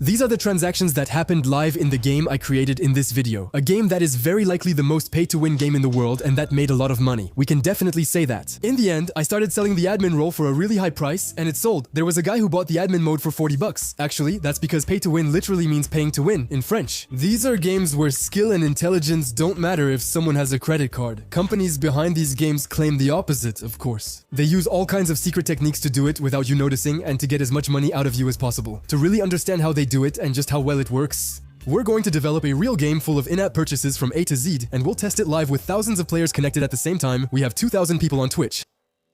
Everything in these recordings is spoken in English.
These are the transactions that happened live in the game I created in this video. A game that is very likely the most pay-to-win game in the world and that made a lot of money. We can definitely say that. In the end, I started selling the admin role for a really high price and it sold. There was a guy who bought the admin mode for 40 bucks. Actually, that's because pay-to-win literally means paying to win in French. These are games where skill and intelligence don't matter if someone has a credit card. Companies behind these games claim the opposite, of course. They use all kinds of secret techniques to do it without you noticing and to get as much money out of you as possible. To really understand how they do it and just how well it works, we're going to develop a real game full of in-app purchases from A to Z, and we'll test it live with thousands of players connected at the same time. We have 2,000 people on Twitch.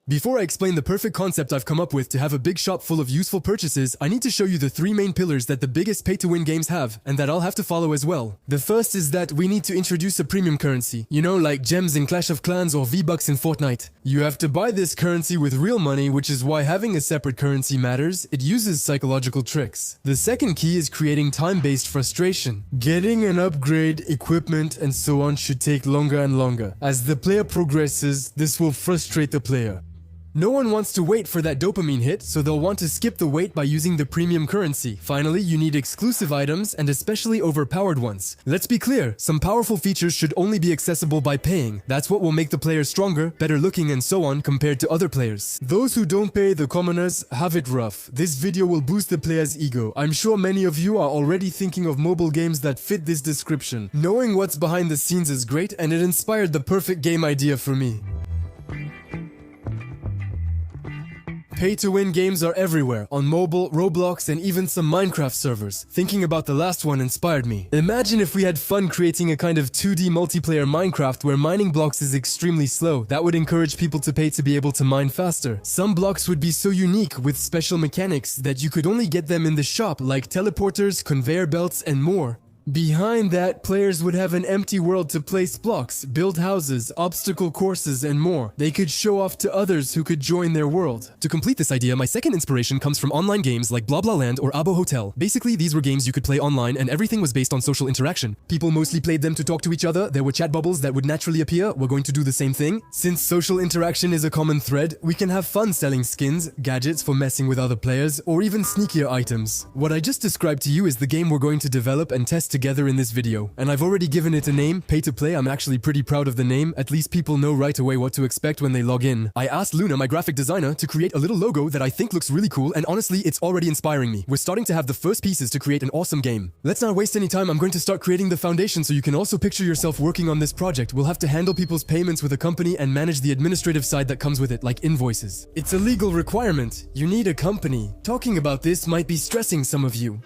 Before I explain the perfect concept I've come up with to have a big shop full of useful purchases, I need to show you the 3 main pillars that the biggest pay-to-win games have, and that I'll have to follow as well. The first is that we need to introduce a premium currency. You know, like gems in Clash of Clans or V-Bucks in Fortnite. You have to buy this currency with real money, which is why having a separate currency matters. It uses psychological tricks. The second key is creating time-based frustration. Getting an upgrade, equipment, and so on should take longer and longer. As the player progresses, this will frustrate the player. No one wants to wait for that dopamine hit, so they'll want to skip the wait by using the premium currency. Finally, you need exclusive items, and especially overpowered ones. Let's be clear, some powerful features should only be accessible by paying. That's what will make the player stronger, better looking, and so on compared to other players. Those who don't pay, the commoners, have it rough. This video will boost the player's ego. I'm sure many of you are already thinking of mobile games that fit this description. Knowing what's behind the scenes is great, and it inspired the perfect game idea for me. Pay-to-win games are everywhere, on mobile, Roblox, and even some Minecraft servers. Thinking about the last one inspired me. Imagine if we had fun creating a kind of 2D multiplayer Minecraft where mining blocks is extremely slow. That would encourage people to pay to be able to mine faster. Some blocks would be so unique with special mechanics that you could only get them in the shop, like teleporters, conveyor belts, and more. Behind that, players would have an empty world to place blocks, build houses, obstacle courses, and more. They could show off to others who could join their world. To complete this idea, my second inspiration comes from online games like Blah Blah Land or Abo Hotel. Basically, these were games you could play online and everything was based on social interaction. People mostly played them to talk to each other. There were chat bubbles that would naturally appear. We're going to do the same thing. Since social interaction is a common thread, we can have fun selling skins, gadgets for messing with other players, or even sneakier items. What I just described to you is the game we're going to develop and test together in this video, and I've already given it a name, Pay to Play. I'm actually pretty proud of the name. At least people know right away what to expect when they log in. I asked Luna, my graphic designer, to create a little logo that I think looks really cool, and honestly, it's already inspiring me. We're starting to have the first pieces to create an awesome game. Let's not waste any time. I'm going to start creating the foundation so you can also picture yourself working on this project. We'll have to handle people's payments with a company and manage the administrative side that comes with it, like invoices. It's a legal requirement. You need a company. Talking about this might be stressing some of you.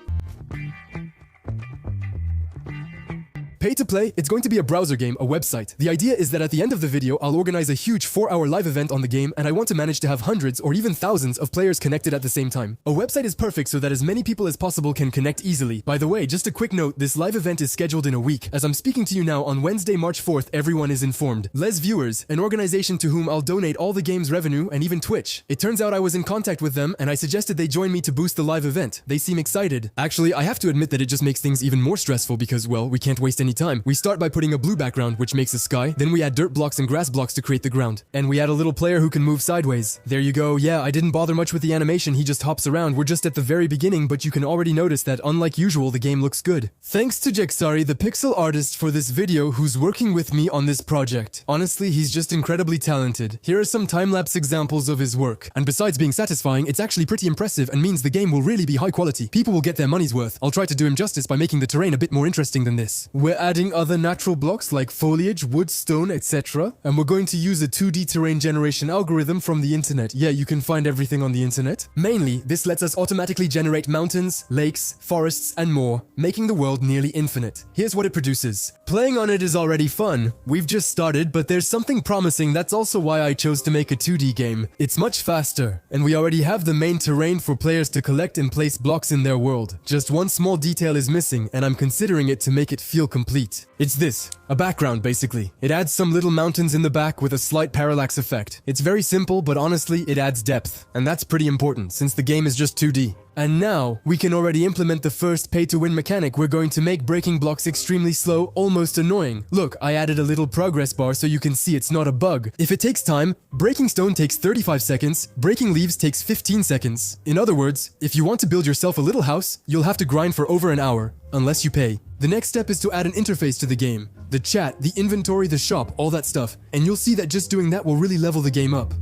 Pay to Play, it's going to be a browser game, a website. The idea is that at the end of the video, I'll organize a huge 4-hour live event on the game, and I want to manage to have hundreds or even thousands of players connected at the same time. A website is perfect so that as many people as possible can connect easily. By the way, just a quick note, this live event is scheduled in a week. As I'm speaking to you now, on Wednesday, March 4th, everyone is informed. Les Viewers, an organization to whom I'll donate all the game's revenue and even Twitch. It turns out I was in contact with them, and I suggested they join me to boost the live event. They seem excited. Actually, I have to admit that it just makes things even more stressful because, well, we can't waste any time. We start by putting a blue background, which makes a sky, then we add dirt blocks and grass blocks to create the ground. And we add a little player who can move sideways. There you go. Yeah, I didn't bother much with the animation, he just hops around. We're just at the very beginning, but you can already notice that unlike usual, the game looks good. Thanks to Jexari, the pixel artist for this video, who's working with me on this project. Honestly, he's just incredibly talented. Here are some time-lapse examples of his work. And besides being satisfying, it's actually pretty impressive and means the game will really be high quality. People will get their money's worth. I'll try to do him justice by making the terrain a bit more interesting than this. We're adding other natural blocks like foliage, wood, stone, etc. And we're going to use a 2D terrain generation algorithm from the internet. Yeah, you can find everything on the internet. Mainly, this lets us automatically generate mountains, lakes, forests, and more, making the world nearly infinite. Here's what it produces. Playing on it is already fun. We've just started, but there's something promising. That's also why I chose to make a 2D game. It's much faster, and we already have the main terrain for players to collect and place blocks in their world. Just one small detail is missing, and I'm considering it to make it feel complete. It's this. A background, basically. It adds some little mountains in the back with a slight parallax effect. It's very simple, but honestly, it adds depth. And that's pretty important, since the game is just 2D. And now, we can already implement the first pay-to-win mechanic. We're going to make breaking blocks extremely slow, almost annoying. Look, I added a little progress bar so you can see it's not a bug. If it takes time, breaking stone takes 35 seconds, breaking leaves takes 15 seconds. In other words, if you want to build yourself a little house, you'll have to grind for over an hour, unless you pay. The next step is to add an interface to the game. The chat, the inventory, the shop, all that stuff. And you'll see that just doing that will really level the game up.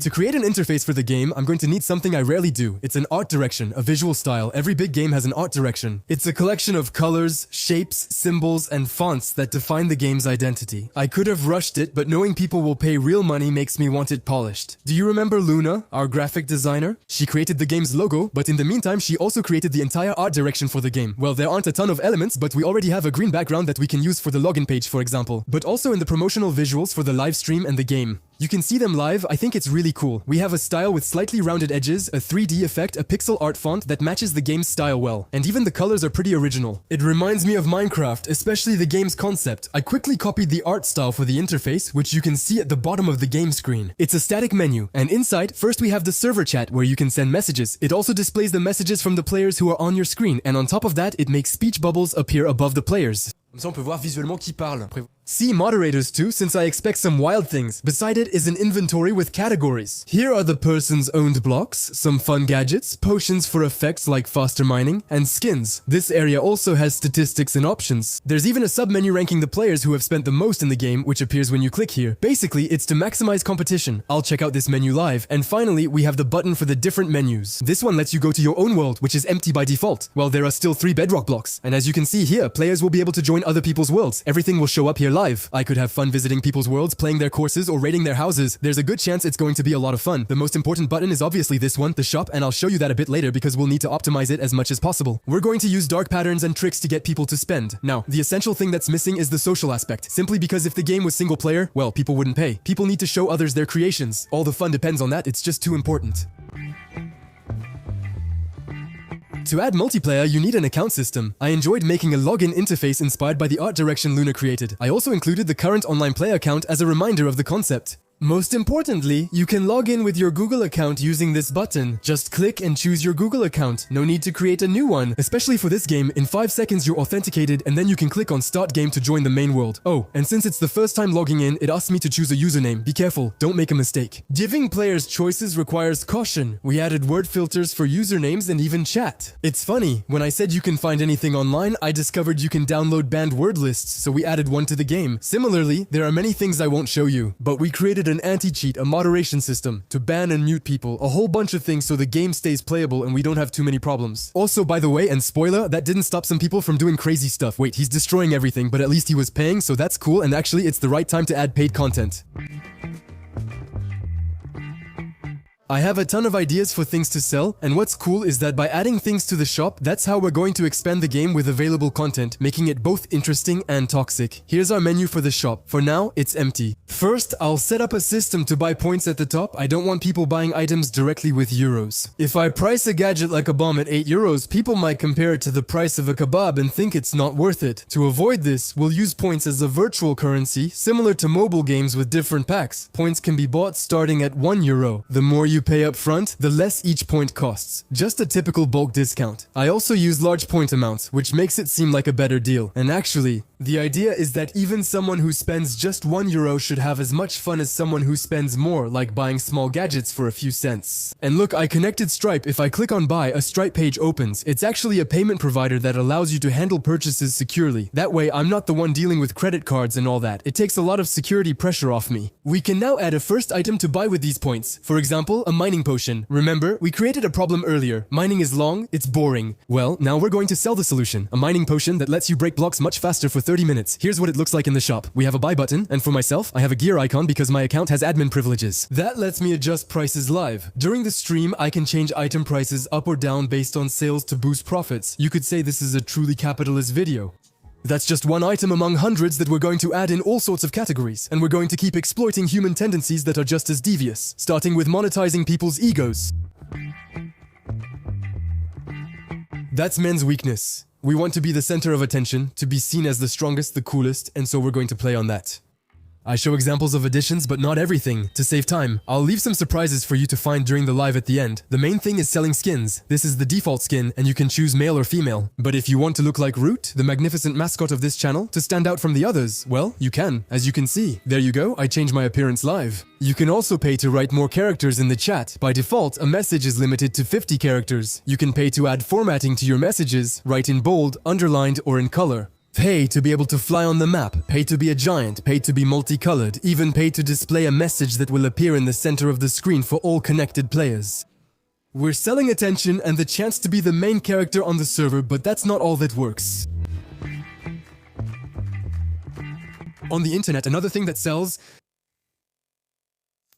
To create an interface for the game, I'm going to need something I rarely do. It's an art direction, a visual style. Every big game has an art direction. It's a collection of colors, shapes, symbols, and fonts that define the game's identity. I could have rushed it, but knowing people will pay real money makes me want it polished. Do you remember Luna, our graphic designer? She created the game's logo, but in the meantime, she also created the entire art direction for the game. Well, there aren't a ton of elements, but we already have a green background that we can use for the login page, for example, but also in the promotional visuals for the live stream and the game. You can see them live. I think it's really cool. We have a style with slightly rounded edges, a 3D effect, a pixel art font that matches the game's style well. And even the colors are pretty original. It reminds me of Minecraft, especially the game's concept. I quickly copied the art style for the interface, which you can see at the bottom of the game screen. It's a static menu, and inside, first we have the server chat where you can send messages. It also displays the messages from the players who are on your screen, and on top of that, it makes speech bubbles appear above the players. Comme ça, on peut voir visuellement qui parle. See moderators too, since I expect some wild things. Beside it is an inventory with categories. Here are the person's owned blocks, some fun gadgets, potions for effects like faster mining, and skins. This area also has statistics and options. There's even a sub-menu ranking the players who have spent the most in the game, which appears when you click here. Basically, it's to maximize competition. I'll check out this menu live. And finally, we have the button for the different menus. This one lets you go to your own world, which is empty by default. Well, there are still 3 bedrock blocks. And as you can see here, players will be able to join other people's worlds. Everything will show up here live. I could have fun visiting people's worlds, playing their courses, or raiding their houses. There's a good chance it's going to be a lot of fun. The most important button is obviously this one, the shop, and I'll show you that a bit later because we'll need to optimize it as much as possible. We're going to use dark patterns and tricks to get people to spend. Now, the essential thing that's missing is the social aspect. Simply because if the game was single player, well, people wouldn't pay. People need to show others their creations. All the fun depends on that, it's just too important. To add multiplayer, you need an account system. I enjoyed making a login interface inspired by the art direction Luna created. I also included the current online play account as a reminder of the concept. Most importantly, you can log in with your Google account using this button. Just click and choose your Google account. No need to create a new one. Especially for this game, in 5 seconds you're authenticated and then you can click on Start Game to join the main world. Oh, and since it's the first time logging in, it asks me to choose a username. Be careful, don't make a mistake. Giving players choices requires caution. We added word filters for usernames and even chat. It's funny, when I said you can find anything online, I discovered you can download banned word lists, so we added one to the game. Similarly, there are many things I won't show you, but we created an anti-cheat, a moderation system, to ban and mute people, a whole bunch of things so the game stays playable and we don't have too many problems. Also, by the way, and spoiler, that didn't stop some people from doing crazy stuff. Wait, he's destroying everything, but at least he was paying, so that's cool, and actually it's the right time to add paid content. I have a ton of ideas for things to sell, and what's cool is that by adding things to the shop, that's how we're going to expand the game with available content, making it both interesting and toxic. Here's our menu for the shop. For now, it's empty. First, I'll set up a system to buy points at the top. I don't want people buying items directly with euros. If I price a gadget like a bomb at 8 euros, people might compare it to the price of a kebab and think it's not worth it. To avoid this, we'll use points as a virtual currency, similar to mobile games with different packs. Points can be bought starting at 1 euro. The more you pay up front, the less each point costs. Just a typical bulk discount. I also use large point amounts, which makes it seem like a better deal. And actually, the idea is that even someone who spends just 1 euro should have as much fun as someone who spends more, like buying small gadgets for a few cents. And look, I connected Stripe. If I click on buy, a Stripe page opens. It's actually a payment provider that allows you to handle purchases securely. That way, I'm not the one dealing with credit cards and all that. It takes a lot of security pressure off me. We can now add a first item to buy with these points. For example, a mining potion. Remember, we created a problem earlier. Mining is long, it's boring. Well, now we're going to sell the solution. A mining potion that lets you break blocks much faster for 30 minutes. Here's what it looks like in the shop. We have a buy button, and for myself, I have a gear icon because my account has admin privileges. That lets me adjust prices live. During the stream, I can change item prices up or down based on sales to boost profits. You could say this is a truly capitalist video. That's just one item among hundreds that we're going to add in all sorts of categories, and we're going to keep exploiting human tendencies that are just as devious, starting with monetizing people's egos. That's men's weakness. We want to be the center of attention, to be seen as the strongest, the coolest, and so we're going to play on that. I show examples of additions, but not everything. To save time, I'll leave some surprises for you to find during the live at the end. The main thing is selling skins. This is the default skin, and you can choose male or female. But if you want to look like Root, the magnificent mascot of this channel, to stand out from the others, well, you can. As you can see, there you go, I changed my appearance live. You can also pay to write more characters in the chat. By default, a message is limited to 50 characters. You can pay to add formatting to your messages, write in bold, underlined, or in color. Pay to be able to fly on the map, pay to be a giant, pay to be multicolored, even pay to display a message that will appear in the center of the screen for all connected players. We're selling attention and the chance to be the main character on the server, but that's not all that works. On the internet, another thing that sells,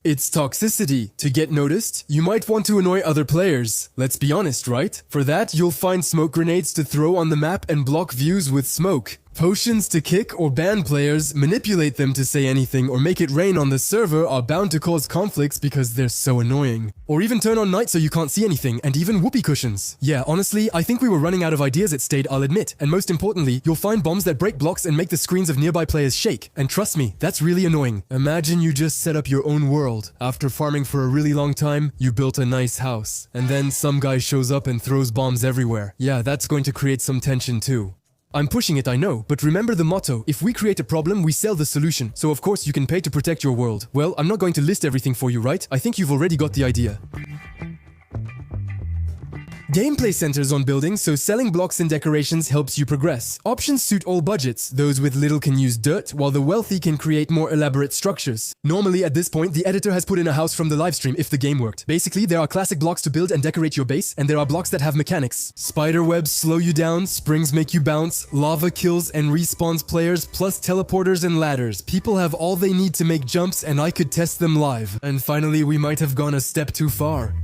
it's toxicity. To get noticed, you might want to annoy other players. Let's be honest, right? For that, you'll find smoke grenades to throw on the map and block views with smoke. Potions to kick or ban players, manipulate them to say anything, or make it rain on the server are bound to cause conflicts because they're so annoying. Or even turn on night so you can't see anything, and even whoopee cushions. Yeah, honestly, I think we were running out of ideas at Stade, I'll admit. And most importantly, you'll find bombs that break blocks and make the screens of nearby players shake. And trust me, that's really annoying. Imagine you just set up your own world. After farming for a really long time, you built a nice house. And then some guy shows up and throws bombs everywhere. Yeah, that's going to create some tension too. I'm pushing it, I know, but remember the motto, if we create a problem, we sell the solution. So of course you can pay to protect your world. Well, I'm not going to list everything for you, right? I think you've already got the idea. Gameplay centers on buildings, so selling blocks and decorations helps you progress. Options suit all budgets. Those with little can use dirt, while the wealthy can create more elaborate structures. Normally, at this point, the editor has put in a house from the livestream if the game worked. Basically, there are classic blocks to build and decorate your base, and there are blocks that have mechanics. Spider webs slow you down, springs make you bounce, lava kills and respawns players, plus teleporters and ladders. People have all they need to make jumps, and I could test them live. And finally, we might have gone a step too far.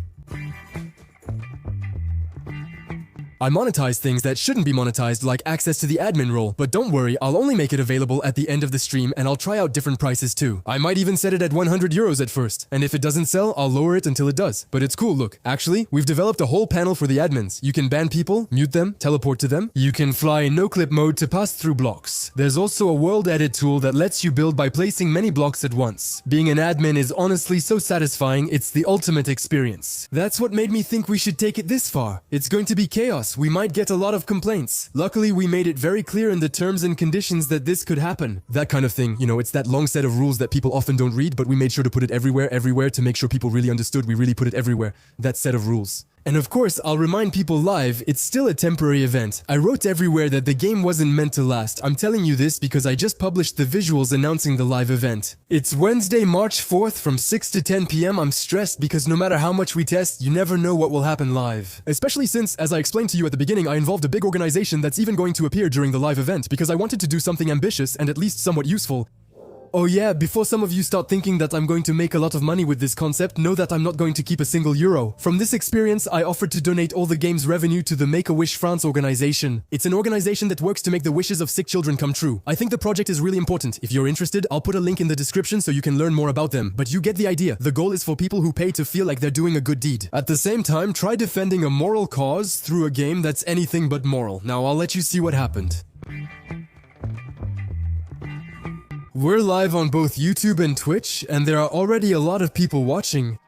I monetize things that shouldn't be monetized, like access to the admin role, but don't worry, I'll only make it available at the end of the stream and I'll try out different prices too. I might even set it at 100 euros at first, and if it doesn't sell, I'll lower it until it does. But it's cool, look. Actually, we've developed a whole panel for the admins. You can ban people, mute them, teleport to them. You can fly in no-clip mode to pass through blocks. There's also a world edit tool that lets you build by placing many blocks at once. Being an admin is honestly so satisfying, it's the ultimate experience. That's what made me think we should take it this far. It's going to be chaos. We might get a lot of complaints. Luckily, we made it very clear in the terms and conditions that this could happen. That kind of thing, you know, it's that long set of rules that people often don't read, but we made sure to put it everywhere to make sure people really understood. We really put it everywhere, that set of rules. And of course, I'll remind people live, it's still a temporary event. I wrote everywhere that the game wasn't meant to last. I'm telling you this because I just published the visuals announcing the live event. It's Wednesday, March 4th from 6 to 10 PM. I'm stressed because no matter how much we test, you never know what will happen live. Especially since, as I explained to you at the beginning, I involved a big organization that's even going to appear during the live event because I wanted to do something ambitious and at least somewhat useful. Oh yeah, before some of you start thinking that I'm going to make a lot of money with this concept, know that I'm not going to keep a single euro. From this experience, I offered to donate all the game's revenue to the Make-A-Wish France organization. It's an organization that works to make the wishes of sick children come true. I think the project is really important. If you're interested, I'll put a link in the description so you can learn more about them. But you get the idea. The goal is for people who pay to feel like they're doing a good deed. At the same time, try defending a moral cause through a game that's anything but moral. Now I'll let you see what happened. We're live on both YouTube and Twitch, and there are already a lot of people watching.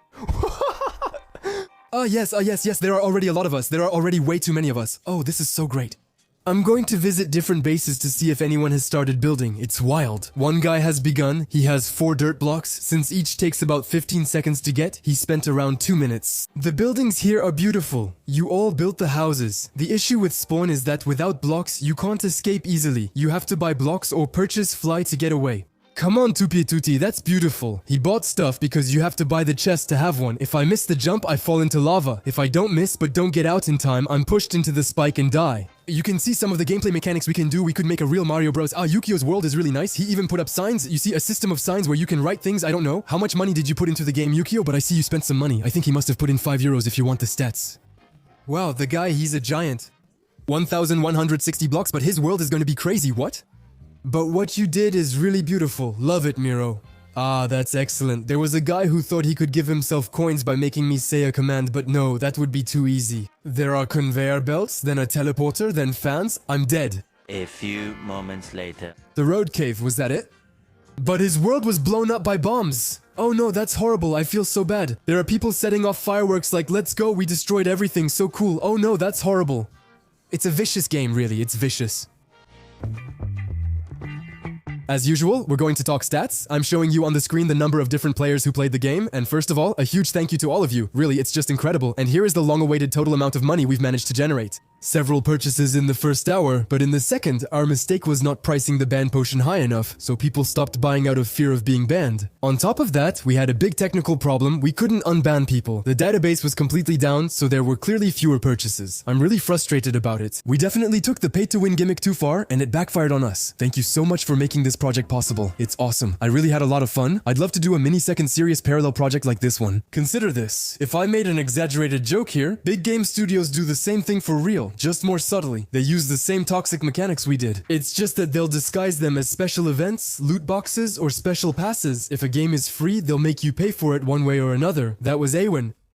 Yes, there are already a lot of us. There are already way too many of us. Oh, this is so great. I'm going to visit different bases to see if anyone has started building. It's wild. One guy has begun. He has 4 dirt blocks. Since each takes about 15 seconds to get, he spent around 2 minutes. The buildings here are beautiful. You all built the houses. The issue with spawn is that without blocks, you can't escape easily. You have to buy blocks or purchase fly to get away. Come on, Tupi Tuti, that's beautiful. He bought stuff because you have to buy the chest to have one. If I miss the jump, I fall into lava. If I don't miss but don't get out in time, I'm pushed into the spike and die. You can see some of the gameplay mechanics we can do. We could make a real Mario Bros. Yukio's world is really nice. He even put up signs. You see a system of signs where you can write things. I don't know. How much money did you put into the game, Yukio? But I see you spent some money. I think he must have put in 5 euros if you want the stats. Wow, the guy, he's a giant. 1,160 blocks, but his world is going to be crazy, what? But what you did is really beautiful. Love it, Miro. Ah, that's excellent. There was a guy who thought he could give himself coins by making me say a command, but no, that would be too easy. There are conveyor belts, then a teleporter, then fans. I'm dead. A few moments later. The road cave, was that it? But his world was blown up by bombs. Oh no, that's horrible. I feel so bad. There are people setting off fireworks like, let's go, we destroyed everything, so cool. Oh no, that's horrible. It's a vicious game, really. It's vicious. As usual, we're going to talk stats. I'm showing you on the screen the number of different players who played the game, and first of all, a huge thank you to all of you. Really, it's just incredible. And here is the long-awaited total amount of money we've managed to generate. Several purchases in the first hour, but in the second, our mistake was not pricing the ban potion high enough, so people stopped buying out of fear of being banned. On top of that, we had a big technical problem. We couldn't unban people. The database was completely down, so there were clearly fewer purchases. I'm really frustrated about it. We definitely took the pay-to-win gimmick too far, and it backfired on us. Thank you so much for making this project possible. It's awesome. I really had a lot of fun. I'd love to do a mini-second serious parallel project like this one. Consider this. If I made an exaggerated joke here, big game studios do the same thing for real, just more subtly. They use the same toxic mechanics we did. It's just that they'll disguise them as special events, loot boxes, or special passes. If a game is free, they'll make you pay for it one way or another. That was Awen.